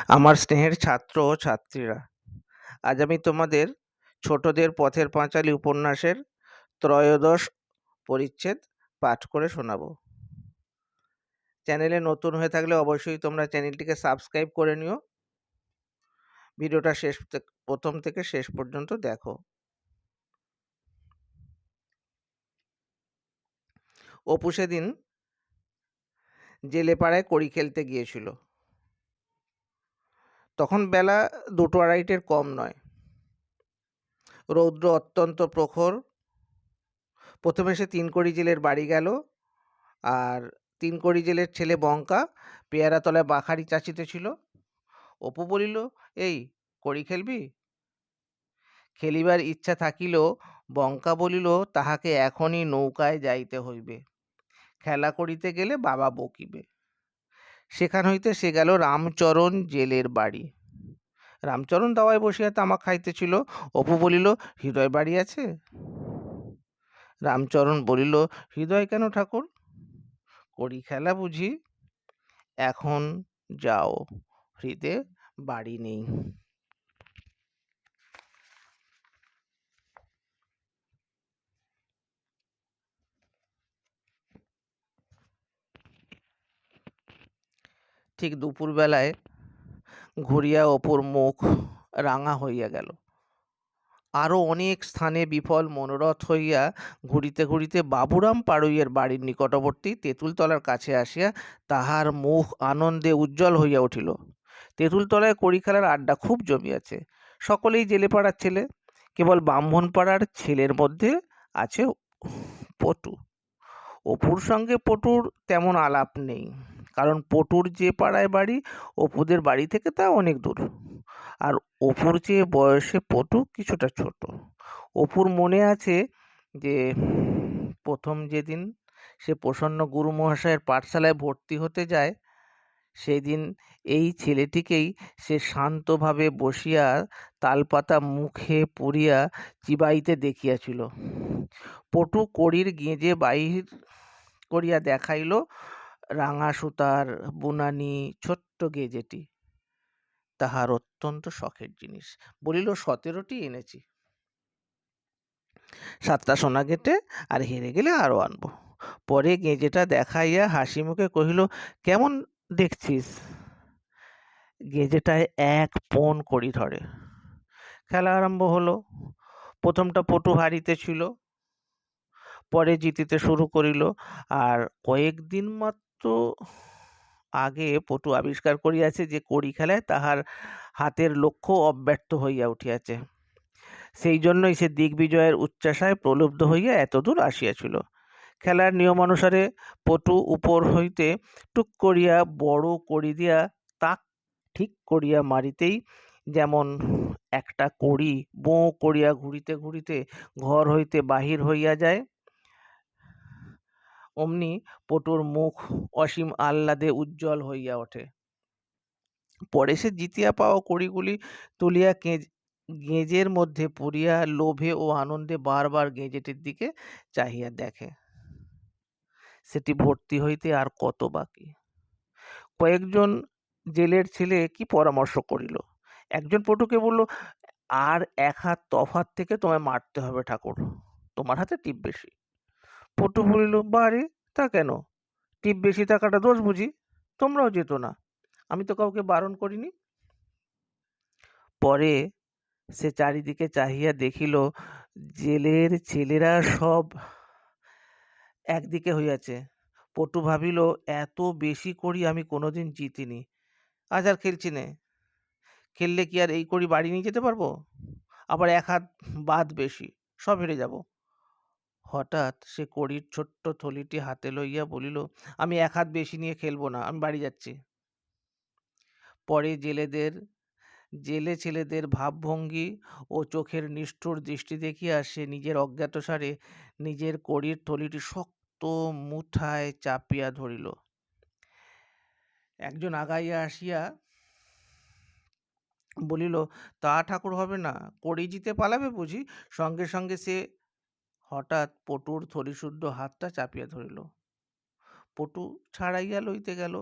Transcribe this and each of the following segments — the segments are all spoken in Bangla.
আমার স্নেহের ছাত্র ও ছাত্রীরা, আজ আমি তোমাদের ছোটদের পথের পাঁচালী উপন্যাসের ত্রয়োদশ পরিচ্ছেদ পাঠ করে শোনাব। চ্যানেলে নতুন হয়ে থাকলে অবশ্যই তোমরা চ্যানেলটিকে সাবস্ক্রাইব করে নিও। ভিডিওটা প্রথম থেকে শেষ পর্যন্ত দেখো। অপু সেদিন জেলেপাড়ায় কড়ি খেলতে গিয়েছিল। তখন বেলা 2-2:30 কম নয়। রৌদ্র অত্যন্ত প্রখর। প্রথমে সে 3 কড়ি জেলের বাড়ি গেল, আর 3 কড়ি জেলের ছেলে বঙ্কা পেয়ারা তলায় বাখারি চাচিতেছিল। অপু বলিল, এই কড়ি খেলবি? খেলিবার ইচ্ছা থাকিলেও বঙ্কা বলিল, তাহাকে এখনই নৌকায় যাইতে হইবে, খেলা করিতে গেলে বাবা বকিবে। সেখান হইতে সে গেল রামচরণ জেলের বাড়ি। রামচরণ দাওয়ায় বসিয়া তামাক খাইতেছিল। অপু বলিল, হৃদয় বাড়ি আছে? রামচরণ বলিল, হৃদয় কেন ঠাকুর? কড়ি খেলা বুঝি? এখন যাও, হৃদে বাড়ি নেই। ঠিক দুপুরবেলায় ঘুরিয়া অপুর মুখ রাঙা হইয়া গেল। আরও অনেক স্থানে বিফল মনোরথ হইয়া ঘুরিতে ঘুরিতে বাবুরাম পাড়ুইয়ের বাড়ির নিকটবর্তী তেঁতুলতলার কাছে আসিয়া তাহার মুখ আনন্দে উজ্জ্বল হইয়া উঠিল। তেঁতুলতলায় কড়ি খেলার আড্ডা খুব জমিয়াছে। সকলেই জেলেপাড়ার ছেলে। কেবল ব্রাহ্মণপাড়ার ছেলের মধ্যে আছে পটু। অপুর সঙ্গে পটুর তেমন আলাপ নেই, কারণ পটুর যে পাড়ায় বাড়ি অপুদের বাড়ি থেকে তা অনেক দূর, আর অপুর চেয়ে বয়সে পটু কিছুটা ছোট। অপুর মনে আছে যে প্রথম যেদিন সে প্রসন্ন গুরু মহাশয়ের পাঠশালায় ভর্তি হতে যায়, সেদিন এই ছেলেটিকেই সে শান্তভাবে বসিয়া তালপাতা মুখে পুরিয়া চিবাইতে দেখিয়াছিল। পটু কড়ির গেঁজে বাহির করিয়া দেখাইল রাঙা সুতার বুনানি ছোট্ট গেঁজেটি। তাহার অত্যন্ত শখের জিনিস। বলিল, 17টি এনেছি, 7টা সোনা গেঁটে, আর হেরে গেলে আরও আনবো। পরে গেঁজেটা দেখাইয়া হাসি মুখে কহিল, কেমন দেখছিস? গেঁজেটায় 1 পণ কড়ি ধরে। খেলা আরম্ভ হলো। প্রথমটা পটু হারিতেছিল, পরে জিতিতে শুরু করিল। আর কয়েকদিন মাত্র আগে পটু আবিষ্কার করিয়াছে যে কড়ি খেলায় তাহার হাতের লক্ষ্য অব্যর্থ হইয়া উঠিয়াছে। সেই জন্যই সে দিগ্বিজয়ের উচ্চাশায় প্রলুব্ধ হইয়া এতদূর আসিয়াছিল। খেলার নিয়মানুসারে পটু উপর হইতে টুক করিয়া বড় কড়ি দিয়া তাক ঠিক করিয়া মারিতেই যেমন একটা কড়ি বোঁ করিয়া ঘুরিতে ঘুরিতে ঘর হইতে বাহির হইয়া যায়, অমনি পটুর মুখ অসীম আহ্লাদে উজ্জ্বল হইয়া ওঠে। পরে সে জিতিয়া পাওয়া কড়িগুলি তুলিয়া গেঁজের মধ্যে পুরিয়া লোভে ও আনন্দে বারবার গেঁজেটির দিকে চাহিয়া দেখে। সেটি ভর্তি হইতে আর কত বাকি। কয়েকজন জেলের ছেলে কি পরামর্শ করিল। একজন পটুকে বলল, আর 1 হাত তফাৎ থেকে তোমায় মারতে হবে ঠাকুর, তোমার হাতে টিপ বেশি। পটু বলিল, বারে, তা কেন? টিপ বেশি থাকাটা দোষ বুঝি? তোমরাও যেত না, আমি তো কাউকে বারণ করিনি। পরে সে চারিদিকে চাহিয়া দেখিল জেলের ছেলেরা সব একদিকে হইয়াছে। পটু ভাবিল, এত বেশি কড়ি আমি কোনোদিন জিতিনি, আজ আর খেলছি নে। খেললে কি আর এই কড়ি বাড়ি নিয়ে যেতে পারবো? আবার 1 হাত বাদ বেশি, সব হেরে যাব। হঠাৎ সে কড়ির ছোট্ট থলিটি হাতে লইয়া বলিল, আমি 1 হাত বেশি নিয়ে খেলবো না, আমি বাড়ি যাচ্ছি। পরে জেলে ছেলেদের ভাবভঙ্গি ও চোখের নিষ্ঠুর দৃষ্টি দেখিয়া সে নিজের অজ্ঞাতসারে নিজের কড়ির থলিটি শক্ত মুঠায় চাপিয়া ধরিল। একজন আগাইয়া আসিয়া বলিল, তা ঠাকুর হবে না, কড়ি জিতে পালাবে বুঝি? সঙ্গে সঙ্গে সে হঠাৎ পটুর থলিশুদ্ধ হাতটা চাপিয়া ধরিল। পটু ছাড়াইয়া লইতে গেল,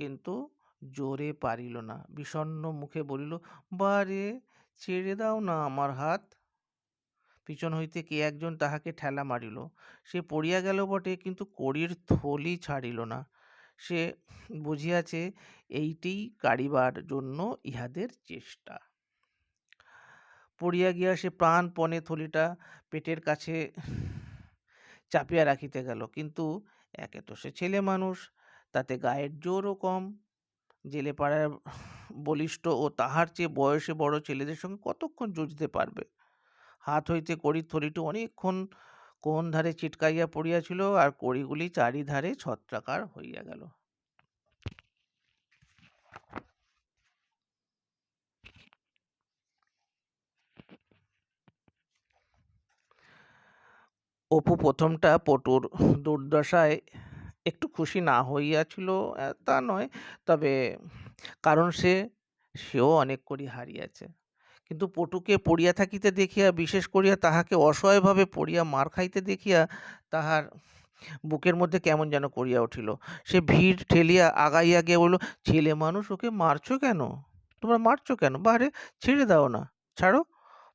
কিন্তু জোরে পারিল না, বিষণ্ণ মুখে বলিল, বারে, ছেড়ে দাও না আমার হাত। পিছন হইতে কে একজন তাহাকে ঠেলা মারিল। সে পড়িয়া গেল বটে, কিন্তু কড়ির থলি ছাড়িল না। সে বুঝিয়াছে এইটিই কাড়িবার জন্য ইহাদের চেষ্টা। পড়িয়া গিয়া সে প্রাণপণে থলিটা পেটের কাছে চাপিয়া রাখিতে গেল, কিন্তু একে তো সে ছেলে মানুষ, তাতে গায়ের জোরও কম। জেলে পাড়ার বলিষ্ঠ ও তাহার চেয়ে বয়সে বড় ছেলেদের সঙ্গে কতক্ষণ যুঝতে পারবে। হাত হইতে কড়ির থলিটি অনেকক্ষণ কোন ধারে চিটকাইয়া পড়িয়াছিল, আর কড়িগুলি চারিধারে ছত্রাকার হইয়া গেল। অপু প্রথমটা পটুর দুর্দশায় একটু খুশি না হইয়াছিল তা নয়, তবে কারণ সেও অনেক কড়ি হারিয়াছে। কিন্তু পটুকে পড়িয়া থাকিতে দেখিয়া, বিশেষ করিয়া তাহাকে অসহায়ভাবে পড়িয়া মার খাইতে দেখিয়া তাহার বুকের মধ্যে কেমন যেন করিয়া উঠিল। সে ভিড় ঠেলিয়া আগাইয়া গিয়া বলল, ছেলে মানুষ, ওকে মারছো কেন? তোমরা মারছো কেন? বারে, ছেড়ে দাও না, ছাড়ো।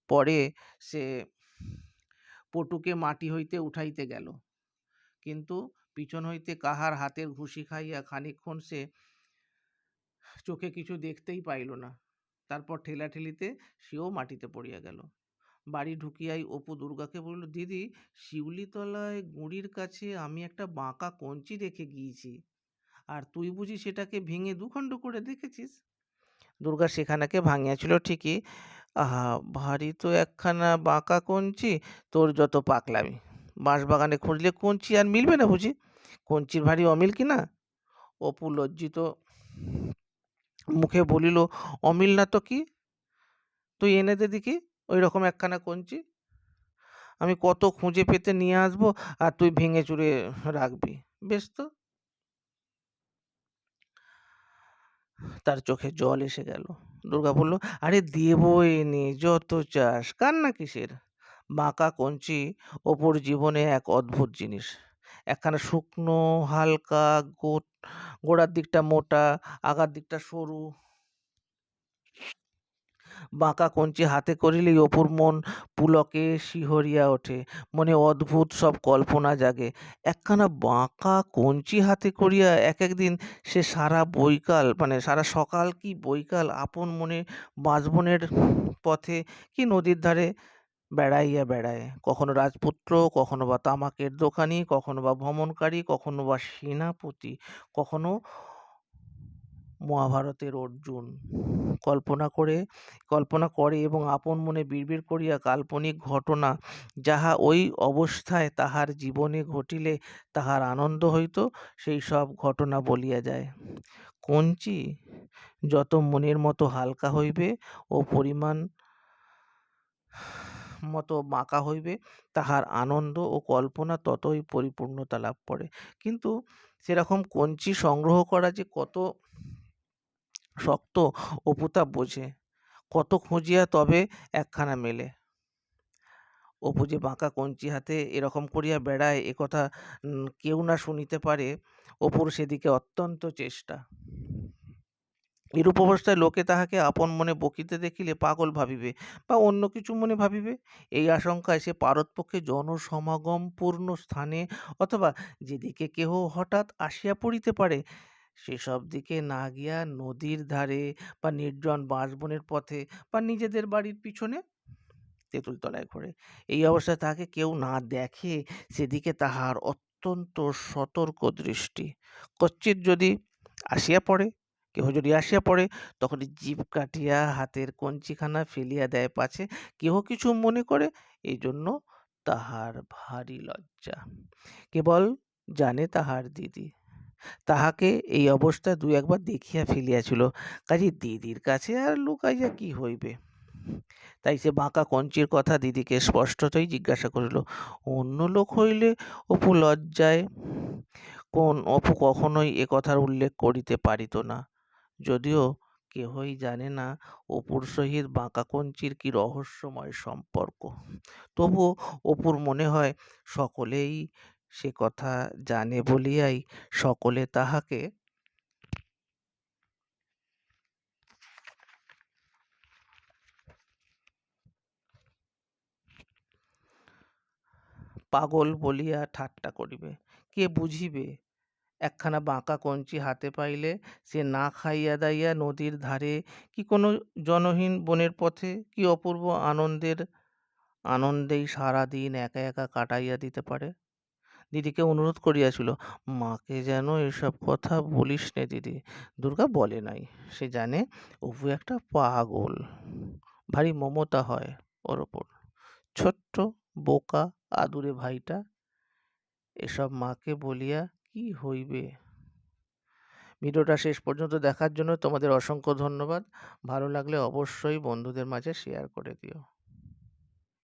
পরে সে পটুকে মাটি হইতে উঠাইতে গেল, কিন্তু পিছন হইতে কাহার হাতের ঘুষি খাইয়া খানিকক্ষণ সে চোখে কিছু দেখতেই পাইল না। তারপর ঠেলাঠেলিতে সেও মাটিতে পড়িয়া গেল। বাড়ি ঢুকিয়াই অপু দুর্গাকে বলল, দিদি, শিউলিতলায় গুঁড়ির কাছে আমি একটা বাঁকা কঞ্চি রেখে গিয়েছি, আর তুই বুঝি সেটাকে ভেঙে দুখণ্ড করে দেখেছিস? দুর্গা সেখানাকে ভাঙিয়াছিল ঠিকই, আহা, ভারী তো একখানা বাঁকা কঞ্চি, তোর যত পাকলামি। বাঁশবাগানে খুঁজলে কঞ্চি আর মিলবে না বুঝি? কঞ্চির ভারী অমিল কিনা? অপু লজ্জিত মুখে বলিল, অমিল না তো কি? তুই এনে দে দেখি ওই রকম একখানা কঞ্চি। আমি কত খুঁজে পেতে নিয়ে আসবো, আর তুই ভেঙে চুরে রাখবি। বেশ তো। তার চোখে জল এসে গেল। দুর্গা বলল, আরে দেবো এনে, যত চাস, কান্না কিসের? বাঁকা কঞ্চি অপুর জীবনে এক অদ্ভুত জিনিস। একখানা শুকনো, হালকা, গোড়ার দিকটা মোটা, আগার দিকটা সরু বাঁকা কঞ্চি হাতে করিলেই অপুর মন পুলকে শিহরিয়া ওঠে, মনে অদ্ভুত সব কল্পনা জাগে। একখানা বাঁকা কঞ্চি হাতে করিয়া এক একদিন সে সারা বৈকাল, মানে সারা সকাল কি বৈকাল, আপন মনে বাঁশবনের পথে কি নদীর ধারে বেড়াইয়া বেড়ায়। কখনো রাজপুত্র, কখনো বা তামাকের দোকানি, কখনো বা ভ্রমণকারী, কখনো বা সেনাপতি, কখনো মহাভারতের অর্জুন। কল্পনা করে এবং আপন মনে বিড়বিড় করিয়া কাল্পনিক ঘটনা যাহা ওই অবস্থায় তাহার জীবনে ঘটিলে তাহার আনন্দ হইত, সেই সব ঘটনা বলিয়া যায়। কঞ্চি যত মনের মতো হালকা হইবে ও পরিমাণ মতো বাঁকা হইবে, তাহার আনন্দ ও কল্পনা ততই পরিপূর্ণতা লাভ করে। কিন্তু সেরকম কঞ্চি সংগ্রহ করা যে কত শক্ত অপু তা বোঝে। কত খুঁজিয়া তবে একখানা মেলে। অপু যে বাঁকা কঞ্চি হাতে এরকম করিয়া বেড়ায়, একথা কেউ না শুনিতে পারে, অপুর সেদিকে অত্যন্ত চেষ্টা। এরূপ অবস্থায় লোকে তাহাকে আপন মনে বকিতে দেখিলে পাগল ভাবিবে, বা অন্য কিছু মনে ভাবিবে। এই আশঙ্কায় সে পারতপক্ষে জনসমাগমপূর্ণ স্থানে, অথবা যেদিকে কেহ হঠাৎ আসিয়া পড়িতে পারে, সেসব দিকে না গিয়া নদীর ধারে বা নির্জন বাঁশবনের পথে বা নিজেদের বাড়ির পিছনে তেঁতুল তলায় ঘোরে। এই অবস্থায় তাহাকে কেউ না দেখে সেদিকে তাহার অত্যন্ত সতর্ক দৃষ্টি। কচ্চিৎ যদি আসিয়া পড়ে, কেহ যদি আসিয়া পড়ে, তখনই জিভ কাটিয়া হাতের কঞ্চিখানা ফেলিয়া দেয়, পাছে কেহ কিছু মনে করে। এই জন্য তাহার ভারী লজ্জা। কেবল জানে তাহার দিদি তাহাকে এই অবস্থায় দুই একবার দেখিয়া ফেলিয়াছিল, কাজেই দিদির কাছে আর লুকাইয়া কি হইবে। তাই সে বাঁকা কঞ্চির কথা দিদিকে স্পষ্টতই জিজ্ঞাসা করিল। অন্য লোক হইলে অপু লজ্জায় অপু কখনোই এ কথার উল্লেখ করিতে পারিত না, যদিও কেহই জানে না অপুর সহিত বাঁকা কঞ্চির কি রহস্যময় সম্পর্ক। তবুও অপুর মনে হয় সকলেই সে কথা জানে বলিয়াই সকলে তাহাকে পাগল বলিয়া ঠাট্টা করিবে। কে বুঝিবে? একখানা বাঁকা কঞ্চি হাতে পাইলে সে না খাইয়া দাইয়া নদীর ধারে কি কোনো জনহীন বনের পথে কি অপূর্ব আনন্দেই সারাদিন একা একা কাটাইয়া দিতে পারে। দিদিকে অনুরোধ করিয়াছিল, মাকে যেন এসব কথা বলিস নে দিদি। দুর্গা বলে নাই, সে জানে অপু একটা পাগল, ভারী মমতা হয় ওর ওপর। ছোট্ট বোকা আদুরে ভাইটা, এসব মাকে বলিয়া কি হইবে। ভিডিওটা শেষ পর্যন্ত দেখার জন্য তোমাদের অসংখ্য ধন্যবাদ। ভালো লাগলে অবশ্যই বন্ধুদের মাঝে শেয়ার করে দিও।